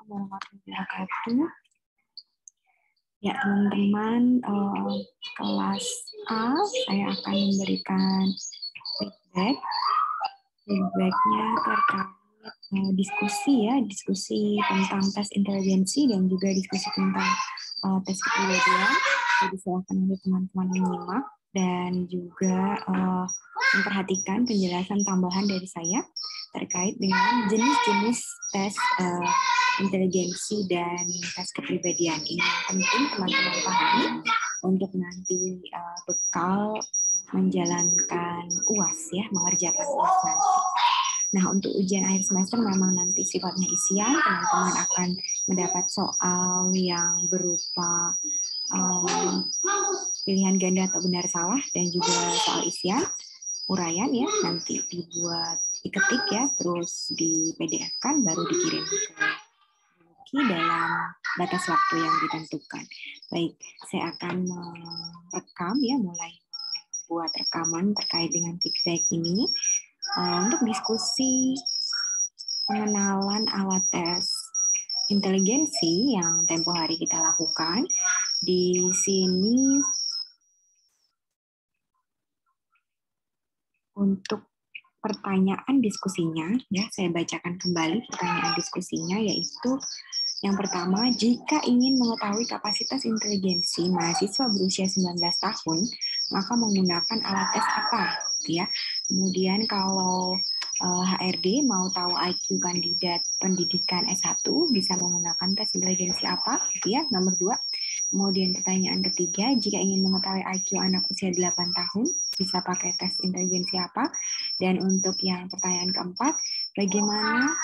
Assalamualaikum warahmatullahi wabarakatuh. Ya teman-teman, kelas A saya akan memberikan feedbacknya terkait diskusi tentang tes inteligensi dan juga diskusi tentang tes kepribadian. Jadi saya akan minta teman-teman menyimak dan juga memperhatikan penjelasan tambahan dari saya terkait dengan jenis-jenis tes inteligensi dan tes kepribadian. Ini yang penting teman-teman pahami untuk nanti bekal menjalankan UAS ya, mengerjakan UAS nanti. Nah, untuk ujian akhir semester memang nanti sifatnya isian, teman-teman akan mendapat soal yang berupa pilihan ganda atau benar salah dan juga soal isian, uraian ya, nanti dibuat diketik ya, terus di PDF-kan baru dikirim ke dalam batas waktu yang ditentukan. Baik, saya akan merekam ya, mulai buat rekaman terkait dengan feedback ini untuk diskusi pengenalan alat tes inteligensi yang tempo hari kita lakukan. Di sini untuk pertanyaan diskusinya ya, saya bacakan kembali pertanyaan diskusinya, yaitu yang pertama, jika ingin mengetahui kapasitas inteligensi mahasiswa berusia 19 tahun, maka menggunakan alat tes apa? Ya. Kemudian kalau HRD mau tahu IQ kandidat pendidikan S1, bisa menggunakan tes inteligensi apa? Ya, nomor 2. Kemudian pertanyaan ketiga, jika ingin mengetahui IQ anak usia 8 tahun, bisa pakai tes inteligensi apa? Dan untuk yang pertanyaan keempat, bagaimana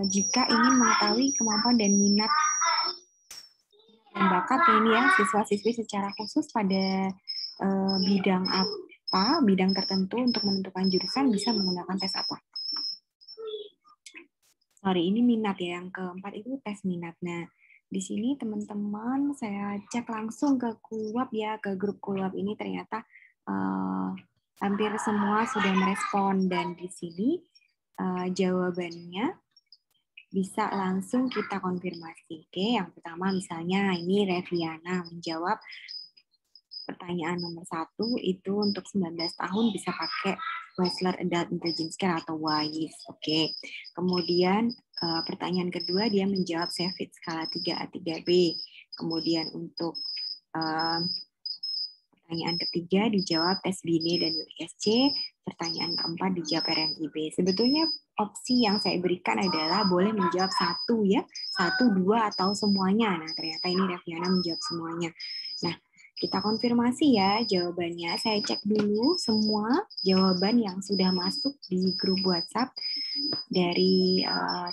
jika ingin mengetahui kemampuan dan minat dan bakat ini ya siswa-siswi secara khusus pada bidang apa, bidang tertentu untuk menentukan jurusan, bisa menggunakan tes apa? Sorry, ini minat ya, yang keempat itu tes minat. Nah, di sini teman-teman saya cek langsung ke Kulwab ya, ke grup Kulwab ini ternyata hampir semua sudah merespon, dan di sini jawabannya bisa langsung kita konfirmasi. Oke, yang pertama misalnya ini Reviana menjawab pertanyaan nomor 1 itu untuk 19 tahun bisa pakai Wechsler Adult Intelligence Scale atau WISE. Oke. Kemudian pertanyaan kedua dia menjawab CEVIT skala 3A3B. Kemudian untuk pertanyaan ketiga dijawab tes BINE dan UISC. Pertanyaan keempat dijawab RMIB. Sebetulnya opsi yang saya berikan adalah boleh menjawab 1 ya, 1, 2 atau semuanya. Nah, ternyata ini Reviana menjawab semuanya. Nah, kita konfirmasi ya jawabannya. Saya cek dulu semua jawaban yang sudah masuk di grup WhatsApp dari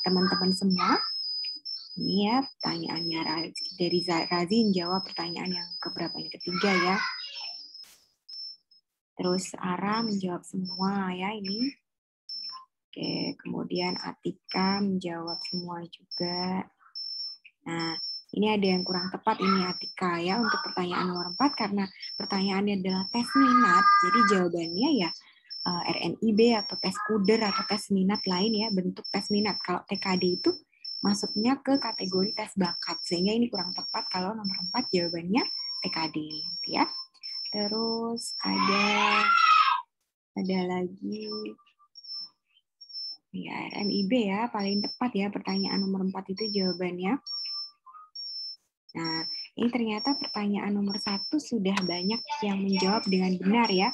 teman-teman semua. Ini ya pertanyaannya dari Razin jawab pertanyaan yang keberapa, yang ketiga ya. Terus Ara menjawab semua ya ini. Oke, kemudian Atika menjawab semua juga. Nah, ini ada yang kurang tepat ini Atika ya untuk pertanyaan nomor 4 karena pertanyaannya adalah tes minat. Jadi jawabannya ya RNIB atau tes KUDER atau tes minat lain ya, bentuk tes minat. Kalau TKD itu masuknya ke kategori tes bakat. Sehingga ini kurang tepat kalau nomor 4 jawabannya TKD ya. Terus ada lagi ya RMIB ya, paling tepat ya pertanyaan nomor 4 itu jawabannya. Nah, ini ternyata pertanyaan nomor 1 sudah banyak yang menjawab dengan benar ya.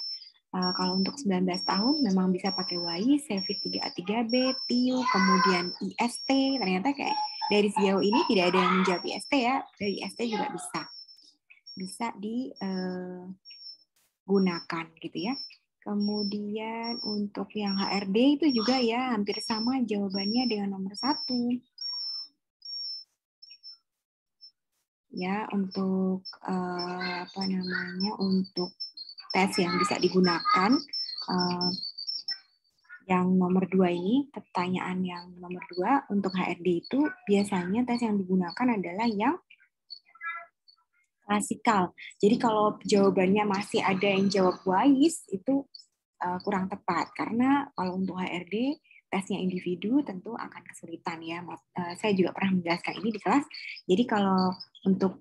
Kalau untuk 19 tahun memang bisa pakai WAI, CEVIT 3A3B, TIU, kemudian IST. Ternyata kayak dari sejauh ini tidak ada yang menjawab IST ya. Dari IST juga bisa digunakan gitu ya. Kemudian untuk yang HRD itu juga ya hampir sama jawabannya dengan nomor 1. Ya, untuk untuk tes yang bisa digunakan yang nomor 2 ini, pertanyaan yang nomor 2 untuk HRD itu biasanya tes yang digunakan adalah yang klasikal. Jadi kalau jawabannya masih ada yang jawab WISE itu kurang tepat karena kalau untuk HRD tesnya individu tentu akan kesulitan ya. Saya juga pernah menjelaskan ini di kelas. Jadi kalau untuk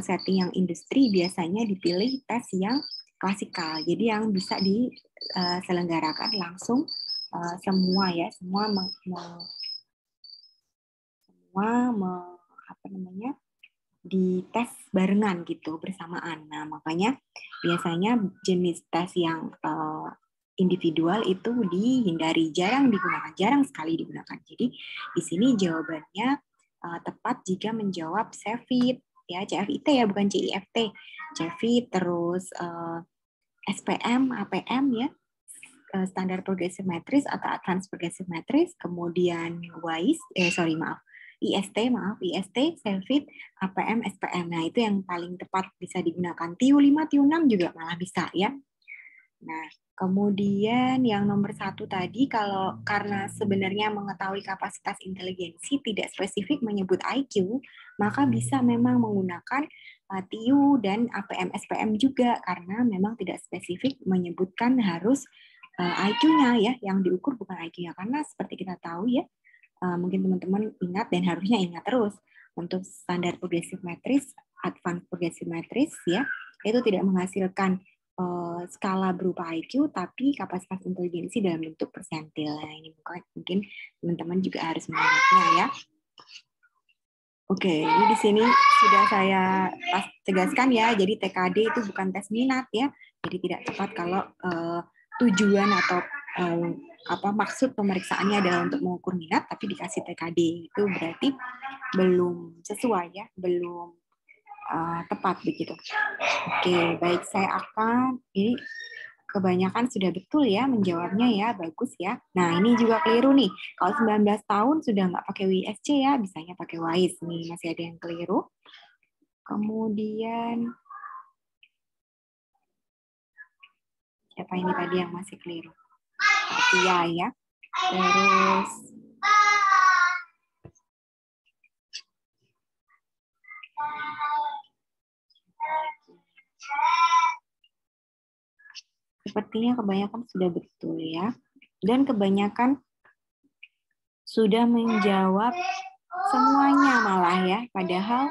setting yang industri biasanya dipilih tes yang klasikal. Jadi yang bisa diselenggarakan langsung semua ya, semua di tes barengan gitu bersamaan. Nah, makanya biasanya jenis tes yang individual itu dihindari, jarang sekali digunakan. Jadi di sini jawabannya tepat jika menjawab CFIT ya, CFIT ya, bukan CIFT. CFIT terus SPM, APM ya, standar progressive matrix atau advanced progressive matrix, kemudian IST, CFIT, APM, SPM. Nah, itu yang paling tepat bisa digunakan. TIU 5, TIU 6 juga malah bisa ya. Nah, kemudian yang nomor 1 tadi, karena sebenarnya mengetahui kapasitas inteligensi tidak spesifik menyebut IQ, maka bisa memang menggunakan TIU dan APM, SPM juga, karena memang tidak spesifik menyebutkan harus IQ-nya ya, yang diukur bukan IQ-nya, karena seperti kita tahu ya, mungkin teman-teman ingat dan harusnya ingat terus, untuk standar progressive matrix, advanced progressive matrix ya, itu tidak menghasilkan skala berupa IQ, tapi kapasitas inteligensi dalam bentuk persentil. Nah, ini mungkin teman-teman juga harus mengingatnya ya. Oke, ini di sini sudah saya tegaskan ya, jadi TKD itu bukan tes minat ya, jadi tidak tepat kalau tujuan atau maksud pemeriksaannya adalah untuk mengukur minat, tapi dikasih TKD, itu berarti belum sesuai ya, belum tepat begitu. Oke, baik, saya akan, ini kebanyakan sudah betul ya menjawabnya ya, bagus ya. Nah, ini juga keliru nih. Kalau 19 tahun sudah nggak pakai WISC ya, bisanya pakai WISE nih, masih ada yang keliru. Kemudian, siapa ini tadi yang masih keliru? Iya ya. Terus, sepertinya kebanyakan sudah betul ya. Dan kebanyakan sudah menjawab semuanya malah ya. Padahal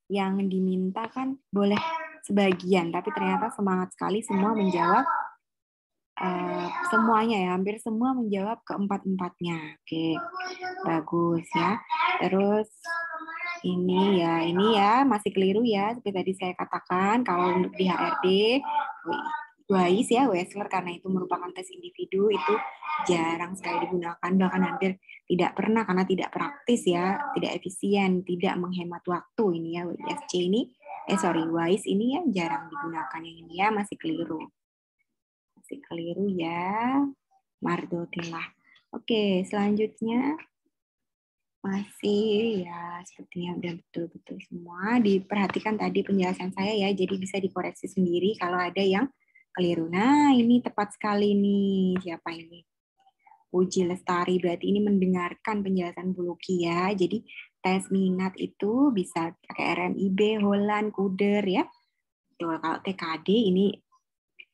yang diminta kan boleh sebagian, tapi ternyata semangat sekali semua menjawab semuanya ya. Hampir semua menjawab keempat-empatnya. Oke, bagus ya. Terus ini ya masih keliru ya, seperti tadi saya katakan, kalau untuk di HRD WISE ya, Wechsler, karena itu merupakan tes individu, itu jarang sekali digunakan, bahkan hampir tidak pernah karena tidak praktis ya, tidak efisien, tidak menghemat waktu ini ya. WISC ini WISE ini ya jarang digunakan, yang ini ya masih keliru ya, mardotilah. Oke, selanjutnya masih ya sepertinya udah betul-betul semua. Diperhatikan tadi penjelasan saya ya, jadi bisa dikoreksi sendiri kalau ada yang keliru. Nah, ini tepat sekali nih. Siapa ini? Puji Lestari, berarti ini mendengarkan penjelasan Bu Luki ya. Jadi tes minat itu bisa pakai RMIB, Holland, Kuder ya. Tuh, kalau TKD ini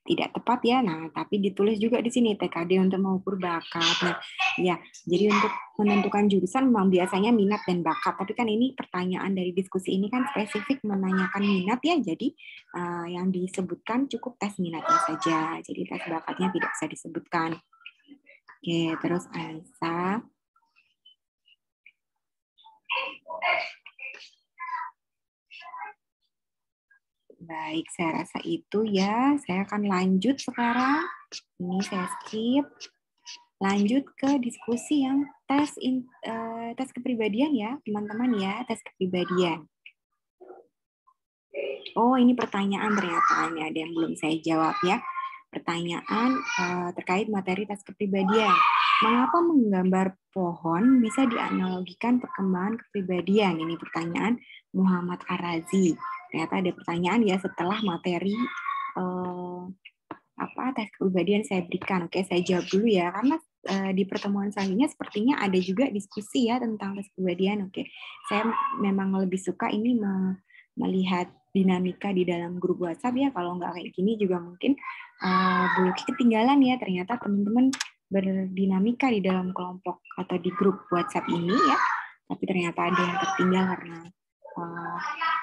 tidak tepat ya. Nah, tapi ditulis juga di sini TKD untuk mengukur bakat. Nah, ya, jadi untuk menentukan jurusan memang biasanya minat dan bakat. Tapi kan ini pertanyaan dari diskusi ini kan spesifik menanyakan minat ya. Jadi yang disebutkan cukup tes minatnya saja. Jadi tes bakatnya tidak bisa disebutkan. Oke, terus Ansa. Baik, saya rasa itu ya. Saya akan lanjut sekarang. Ini saya skip. Lanjut ke diskusi yang tes kepribadian ya, teman-teman ya, tes kepribadian. Oh, ini pertanyaan ternyata. Ini ada yang belum saya jawab ya. Pertanyaan terkait materi tes kepribadian. Mengapa menggambar pohon bisa dianalogikan perkembangan kepribadian? Ini pertanyaan Muhammad Arazi. Ternyata ada pertanyaan ya setelah materi tes kepribadian saya berikan. Oke, saya jawab dulu ya, karena di pertemuan selanjutnya sepertinya ada juga diskusi ya tentang tes kepribadian. Oke, saya memang lebih suka ini melihat dinamika di dalam grup WhatsApp ya. Kalau nggak kayak gini juga mungkin Bu Luki ketinggalan ya. Ternyata teman-teman berdinamika di dalam kelompok atau di grup WhatsApp ini ya, tapi ternyata ada yang tertinggal karena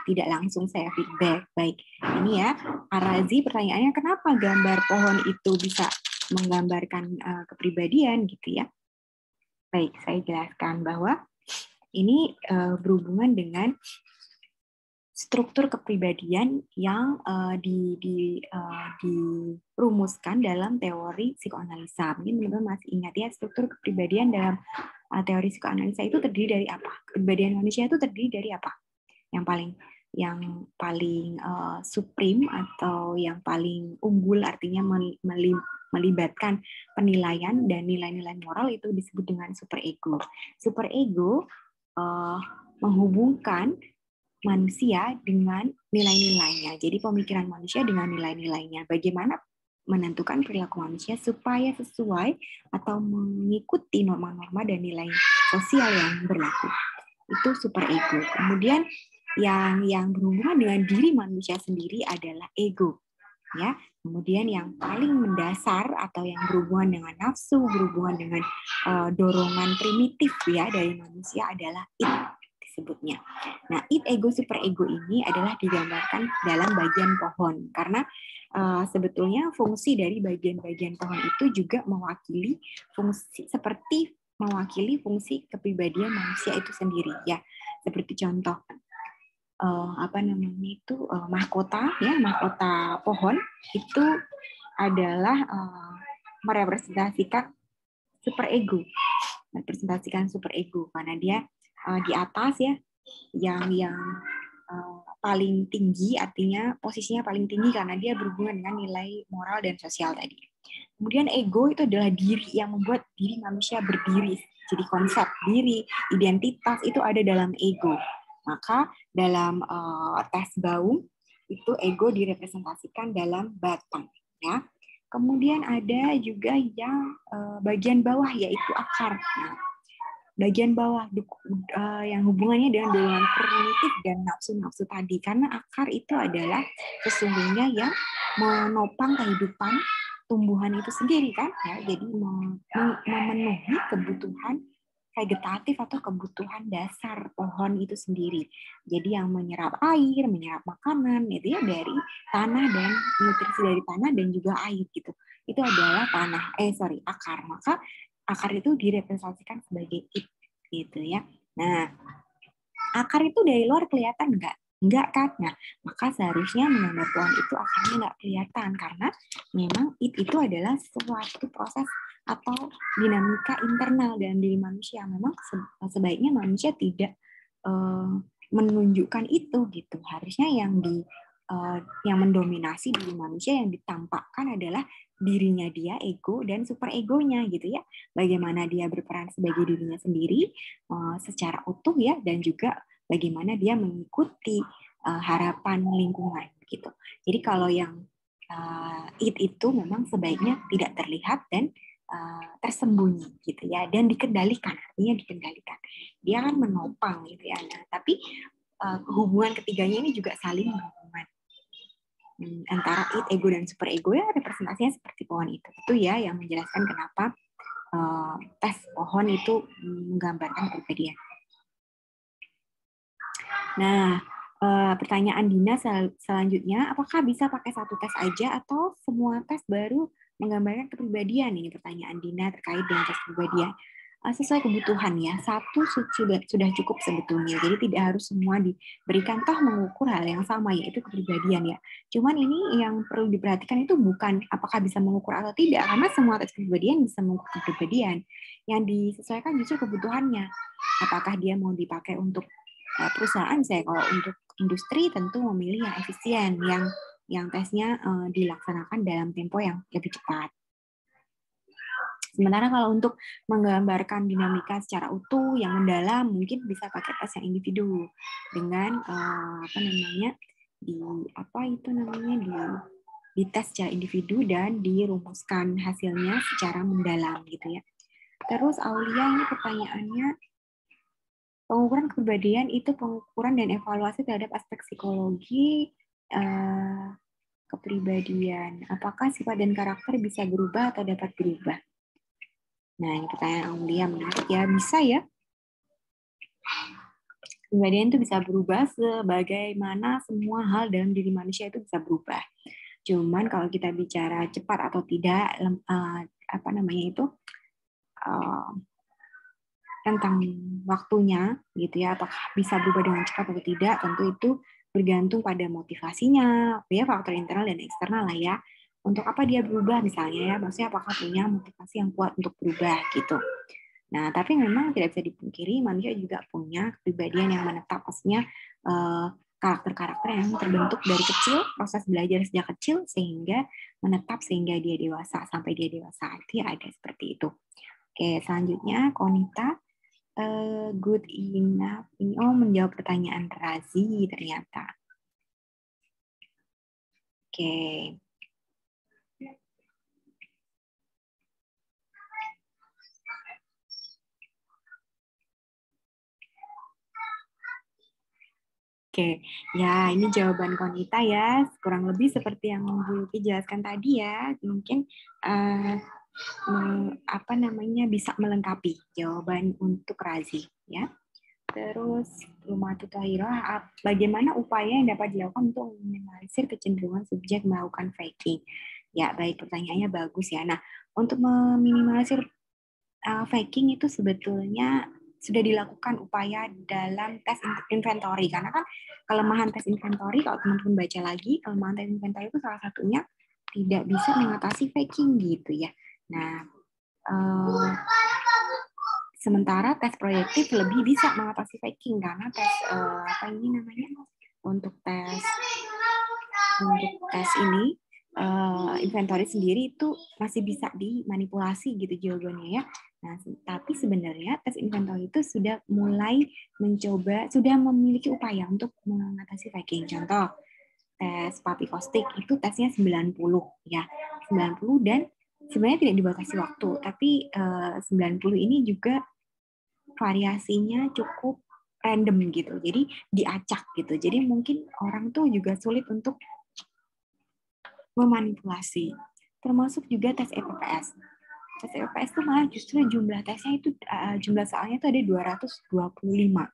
tidak langsung saya feedback. Baik, ini ya, Arazi pertanyaannya kenapa gambar pohon itu bisa menggambarkan kepribadian gitu ya. Baik, saya jelaskan bahwa ini berhubungan dengan struktur kepribadian yang dirumuskan dalam teori psikoanalisa. Mungkin teman-teman masih ingat ya, struktur kepribadian dalam teori psikoanalisa itu terdiri dari apa? Kepribadian manusia itu terdiri dari apa? Yang paling supreme atau yang paling unggul, artinya melibatkan penilaian dan nilai-nilai moral, itu disebut dengan superego. Superego menghubungkan manusia dengan nilai-nilainya. Jadi pemikiran manusia dengan nilai-nilainya. Bagaimana menentukan perilaku manusia supaya sesuai atau mengikuti norma-norma dan nilai sosial yang berlaku. Itu superego. Kemudian yang berhubungan dengan diri manusia sendiri adalah ego. Ya. Kemudian yang paling mendasar atau yang berhubungan dengan nafsu, berhubungan dengan dorongan primitif ya dari manusia adalah id disebutnya. Nah, id, ego, superego ini adalah digambarkan dalam bagian pohon karena sebetulnya fungsi dari bagian-bagian pohon itu juga mewakili fungsi kepribadian manusia itu sendiri ya. Seperti contoh mahkota ya, mahkota pohon itu adalah merepresentasikan superego karena dia di atas ya, yang paling tinggi, artinya posisinya paling tinggi karena dia berhubungan dengan nilai moral dan sosial tadi. Kemudian ego itu adalah diri, yang membuat diri manusia berdiri. Jadi konsep diri, identitas itu ada dalam ego. Maka dalam tes Baum itu ego direpresentasikan dalam batang ya. Kemudian ada juga yang bagian bawah yaitu akar. Nah, bagian bawah yang hubungannya dengan dorongan primitif dan nafsu-nafsu tadi, karena akar itu adalah sesungguhnya yang menopang kehidupan tumbuhan itu sendiri kan ya, jadi memenuhi kebutuhan vegetatif atau kebutuhan dasar pohon itu sendiri. Jadi yang menyerap air, menyerap makanan itu ya dari tanah dan nutrisi dari tanah dan juga air gitu. Itu adalah akar. Maka akar itu direpresentasikan sebagai id gitu ya. Nah, akar itu dari luar kelihatan enggak? Enggak kan? Nah, maka seharusnya menggambar pohon itu akarnya enggak kelihatan karena memang id itu adalah suatu proses atau dinamika internal dalam diri manusia. Memang sebaiknya manusia tidak menunjukkan itu gitu. Harusnya yang mendominasi diri manusia, yang ditampakkan adalah dirinya dia, ego dan superegonya gitu ya. Bagaimana dia berperan sebagai dirinya sendiri secara utuh ya, dan juga bagaimana dia mengikuti harapan lingkungan gitu. Jadi kalau yang id itu memang sebaiknya tidak terlihat dan tersembunyi gitu ya, dan dikendalikan, artinya dikendalikan. Dia kan menopang gitu ya. Nah, tapi hubungan ketiganya ini juga saling berhubungan. Antara id, ego dan superego ya, representasinya seperti pohon itu. Itu ya yang menjelaskan kenapa tes pohon itu menggambarkan kepribadian. Nah, pertanyaan Dina selanjutnya, apakah bisa pakai satu tes aja atau semua tes baru menggambarkan kepribadian? Ini pertanyaan Dina terkait dengan tes kepribadian. Sesuai kebutuhan ya, satu sudah cukup sebetulnya. Jadi tidak harus semua diberikan, toh mengukur hal yang sama, yaitu kepribadian ya. Cuman ini yang perlu diperhatikan itu bukan apakah bisa mengukur atau tidak, karena semua tes kepribadian bisa mengukur kepribadian. Yang disesuaikan justru kebutuhannya. Apakah dia mau dipakai untuk perusahaan, saya kalau untuk industri tentu memilih yang efisien, yang tesnya dilaksanakan dalam tempo yang lebih cepat. Sementara kalau untuk menggambarkan dinamika secara utuh yang mendalam, mungkin bisa pakai tes yang individu dengan di tes secara individu dan dirumuskan hasilnya secara mendalam gitu ya. Terus Aulia ini pertanyaannya, pengukuran kepribadian itu pengukuran dan evaluasi terhadap aspek psikologi kepribadian. Apakah sifat dan karakter bisa berubah atau dapat berubah? Nah, ini pertanyaan Aulia menarik ya. Bisa ya? Kepribadian itu bisa berubah sebagaimana semua hal dalam diri manusia itu bisa berubah. Cuman kalau kita bicara cepat atau tidak, apa namanya itu tentang waktunya, gitu ya, apakah bisa berubah dengan cepat atau tidak, tentu itu bergantung pada motivasinya, ya faktor internal dan eksternal lah ya. Untuk apa dia berubah misalnya ya, maksudnya apakah punya motivasi yang kuat untuk berubah gitu. Nah, tapi memang tidak bisa dipungkiri manusia juga punya kepribadian yang menetap, maksudnya karakter-karakter yang terbentuk dari kecil, proses belajar sejak kecil sehingga menetap sehingga dia dewasa, sampai dia dewasa itu ya ada seperti itu. Oke, selanjutnya Konita, good enough. Ini menjawab pertanyaan Razi ternyata. Oke. Oke, ya ini jawaban Konita ya, kurang lebih seperti yang Bu Yuki jelaskan tadi ya. Mungkin apa namanya bisa melengkapi jawaban untuk Razi ya. Terus Rumah Tutahira, bagaimana upaya yang dapat dilakukan untuk meminimalisir kecenderungan subjek melakukan faking? Ya, baik, pertanyaannya bagus ya. Nah, untuk meminimalisir faking itu sebetulnya sudah dilakukan upaya dalam tes inventory, karena kan kelemahan tes inventory, kalau teman-teman baca lagi, kelemahan tes inventory itu salah satunya tidak bisa mengatasi faking gitu ya. Nah, sementara tes proyektif lebih bisa mengatasi faking karena tes apa ini namanya untuk tes ini inventory sendiri itu masih bisa dimanipulasi gitu jawabannya ya. Nah, tapi sebenarnya tes inventory itu sudah mulai mencoba, sudah memiliki upaya untuk mengatasi faking. Contoh, tes Papi Kostik itu tesnya 90 ya. 90 dan sebenarnya tidak dibatasi waktu, tapi 90 ini juga variasinya cukup random gitu. Jadi diacak gitu. Jadi mungkin orang tuh juga sulit untuk memanipulasi. Termasuk juga tes EPPS. Tes EPPS itu malah justru jumlah tesnya itu jumlah soalnya itu ada 225.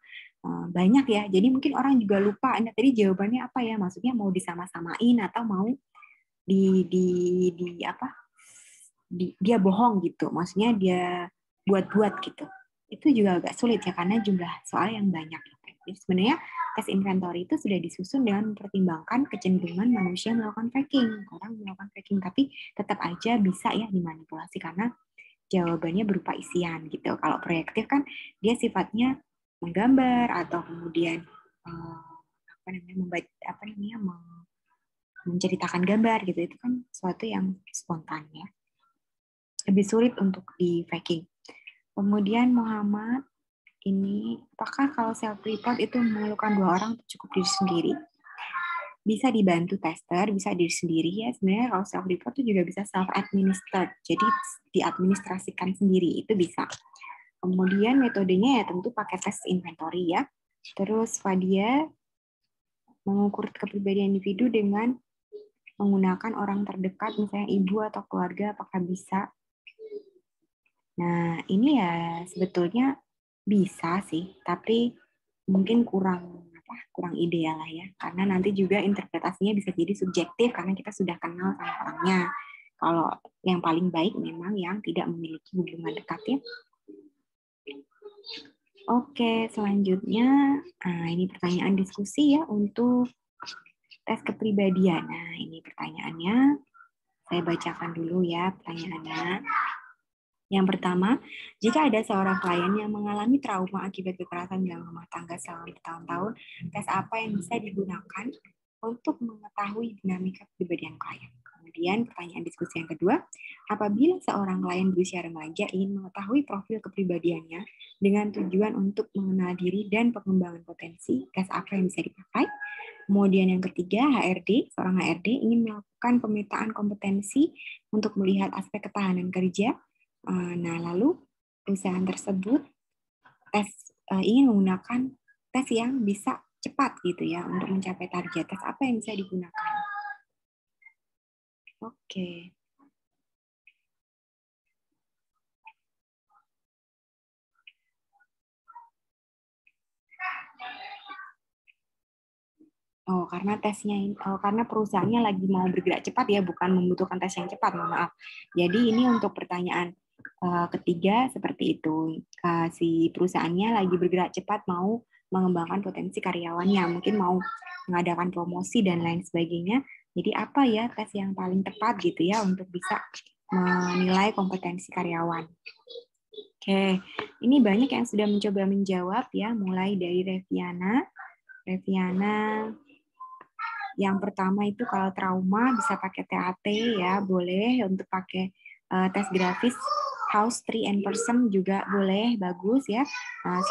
Banyak ya. Jadi mungkin orang juga lupa. Nah, tadi jawabannya apa ya? Maksudnya mau disama-samain atau mau di apa? Dia bohong gitu. Maksudnya dia buat-buat gitu. Itu juga agak sulit ya karena jumlah soal yang banyak. Jadi sebenarnya tes inventory itu sudah disusun dengan mempertimbangkan kecenderungan manusia melakukan faking. Orang melakukan faking, tapi tetap aja bisa ya dimanipulasi karena jawabannya berupa isian gitu. Kalau proyektif kan dia sifatnya menggambar atau kemudian apa namanya menceritakan gambar gitu. Itu kan sesuatu yang spontan ya. Lebih sulit untuk di faking. Kemudian Muhammad, ini apakah kalau self report itu memerlukan 2 orang cukup diri sendiri? Bisa dibantu tester, bisa diri sendiri ya. Sebenarnya kalau self report itu juga bisa self administered, jadi diadministrasikan sendiri itu bisa. Kemudian metodenya ya tentu pakai tes inventory ya. Terus Fadia mengukur kepribadian individu dengan menggunakan orang terdekat, misalnya ibu atau keluarga, apakah bisa? Nah, ini ya sebetulnya bisa sih, tapi mungkin kurang ideal lah ya. Karena nanti juga interpretasinya bisa jadi subjektif karena kita sudah kenal sama orangnya. Kalau yang paling baik memang yang tidak memiliki hubungan dekat ya. Oke, selanjutnya ini pertanyaan diskusi ya untuk tes kepribadian. Nah, ini pertanyaannya. Saya bacakan dulu ya pertanyaannya. Yang pertama, jika ada seorang klien yang mengalami trauma akibat kekerasan dalam rumah tangga selama bertahun-tahun, tes apa yang bisa digunakan untuk mengetahui dinamika kepribadian klien? Kemudian pertanyaan diskusi yang kedua, apabila seorang klien berusia remaja ingin mengetahui profil kepribadiannya dengan tujuan untuk mengenal diri dan pengembangan potensi, tes apa yang bisa dipakai? Kemudian yang ketiga, HRD, seorang HRD ingin melakukan pemetaan kompetensi untuk melihat aspek ketahanan kerja. Nah, lalu perusahaan tersebut ingin menggunakan tes yang bisa cepat gitu ya untuk mencapai target. Tes apa yang bisa digunakan? Oke. Oh, karena karena perusahaannya lagi mau bergerak cepat ya, bukan membutuhkan tes yang cepat, mohon maaf. Jadi ini untuk pertanyaan ketiga seperti itu. Si perusahaannya lagi bergerak cepat mau mengembangkan potensi karyawannya, mungkin mau mengadakan promosi dan lain sebagainya. Jadi apa ya tes yang paling tepat gitu ya untuk bisa menilai kompetensi karyawan. Oke, ini banyak yang sudah mencoba menjawab ya, mulai dari Reviana. Yang pertama itu kalau trauma bisa pakai TAT ya, boleh untuk pakai tes grafis house 3 and person juga boleh, bagus ya.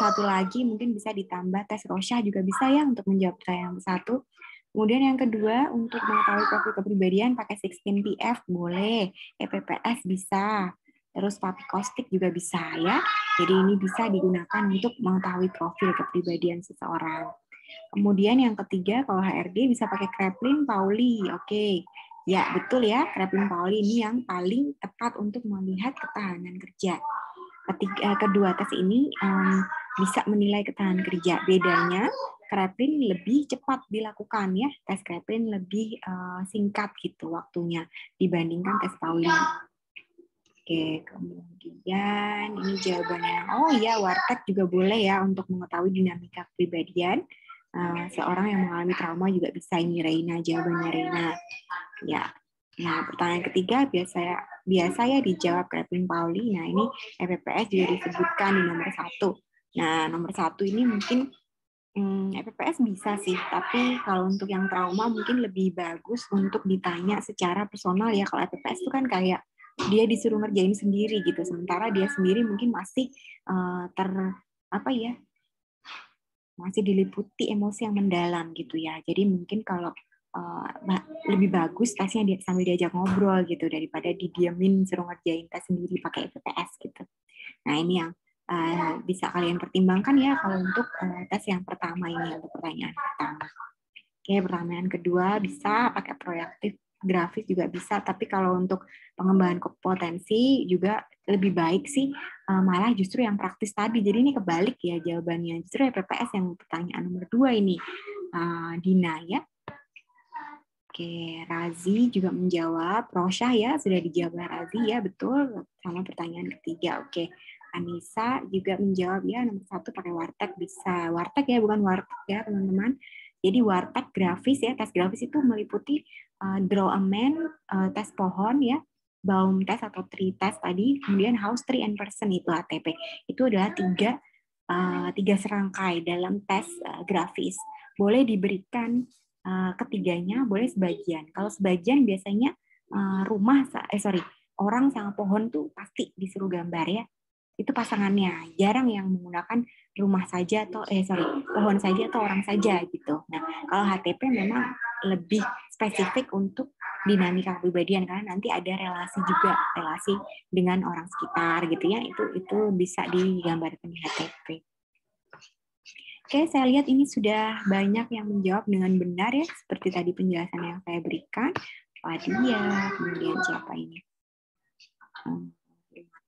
Satu lagi mungkin bisa ditambah tes Rorschach juga bisa ya untuk menjawab pertanyaan satu. Kemudian yang kedua untuk mengetahui profil kepribadian pakai 16PF boleh, EPPS bisa. Terus Papikostik juga bisa ya. Jadi ini bisa digunakan untuk mengetahui profil kepribadian seseorang. Kemudian yang ketiga, kalau HRD bisa pakai Kraepelin-Pauli. Oke, ya betul ya, Kraepelin-Pauli ini yang paling tepat untuk melihat ketahanan kerja. Kedua tes ini bisa menilai ketahanan kerja. Bedanya, Kraepelin lebih cepat dilakukan ya, tes Kraepelin lebih singkat gitu waktunya dibandingkan tes Pauli. Oke, kemudian ini jawabannya. Oh iya, Warteg juga boleh ya untuk mengetahui dinamika kepribadian. Seorang yang mengalami trauma juga bisa, ini Reina, jawabannya Reina. Ya. Nah, pertanyaan ketiga biasa ya dijawab Kraepelin-Pauli. Nah, ini EPPS juga disebutkan di nomor 1. Nah, nomor 1 ini mungkin EPPS bisa sih, tapi kalau untuk yang trauma mungkin lebih bagus untuk ditanya secara personal ya. Kalau EPPS itu kan kayak dia disuruh ngerjain sendiri gitu, sementara dia sendiri mungkin masih masih diliputi emosi yang mendalam gitu ya. Jadi mungkin kalau lebih bagus tesnya dia sambil diajak ngobrol gitu daripada didiemin suruh ngerjain tes sendiri pakai EPPS gitu. Nah ini yang bisa kalian pertimbangkan ya kalau untuk tes yang pertama ini, untuk pertanyaan pertama. Oke, pertanyaan kedua bisa pakai proyektif grafis juga bisa, tapi kalau untuk pengembangan kompetensi juga lebih baik sih malah justru yang praktis tadi. Jadi ini kebalik ya jawabannya, justru EPPS yang pertanyaan nomor 2 ini. Dina ya. Oke, Razi juga menjawab. Rosyah ya, sudah dijawab Razi ya, betul. Sama pertanyaan ketiga. Oke, Anissa juga menjawab ya, nomor 1 pakai Warteg bisa. Warteg ya, bukan Warteg ya teman-teman. Jadi Warteg grafis ya, tes grafis itu meliputi draw a man, tes pohon ya, Baum test atau tree test tadi, kemudian house tree and person itu HTP. Itu adalah tiga serangkai dalam tes grafis. Boleh diberikan ketiganya, boleh sebagian. Kalau sebagian biasanya orang sama pohon tuh pasti disuruh gambar ya. Itu pasangannya. Jarang yang menggunakan rumah saja atau pohon saja atau orang saja gitu. Nah, kalau HTP memang lebih spesifik untuk dinamika kepribadian karena nanti ada relasi dengan orang sekitar gitu ya. Itu bisa digambarkan di HTP. Oke, saya lihat ini sudah banyak yang menjawab dengan benar ya, seperti tadi penjelasan yang saya berikan. Fadia, kemudian siapa ini?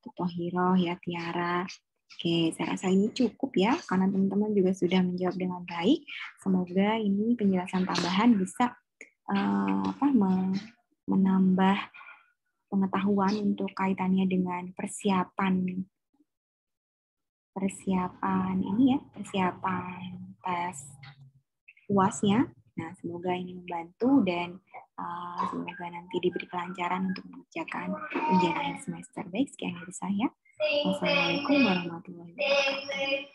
Tohiro, ya Tiara. Oke, saya rasa ini cukup ya, karena teman-teman juga sudah menjawab dengan baik. Semoga ini penjelasan tambahan bisa menambah pengetahuan untuk kaitannya dengan persiapan tes UAS-nya. Nah, semoga ini membantu dan semoga nanti diberi kelancaran untuk mengerjakan ujian akhir semester. Baik, sekian dari saya. Wassalamualaikum warahmatullahi wabarakatuh.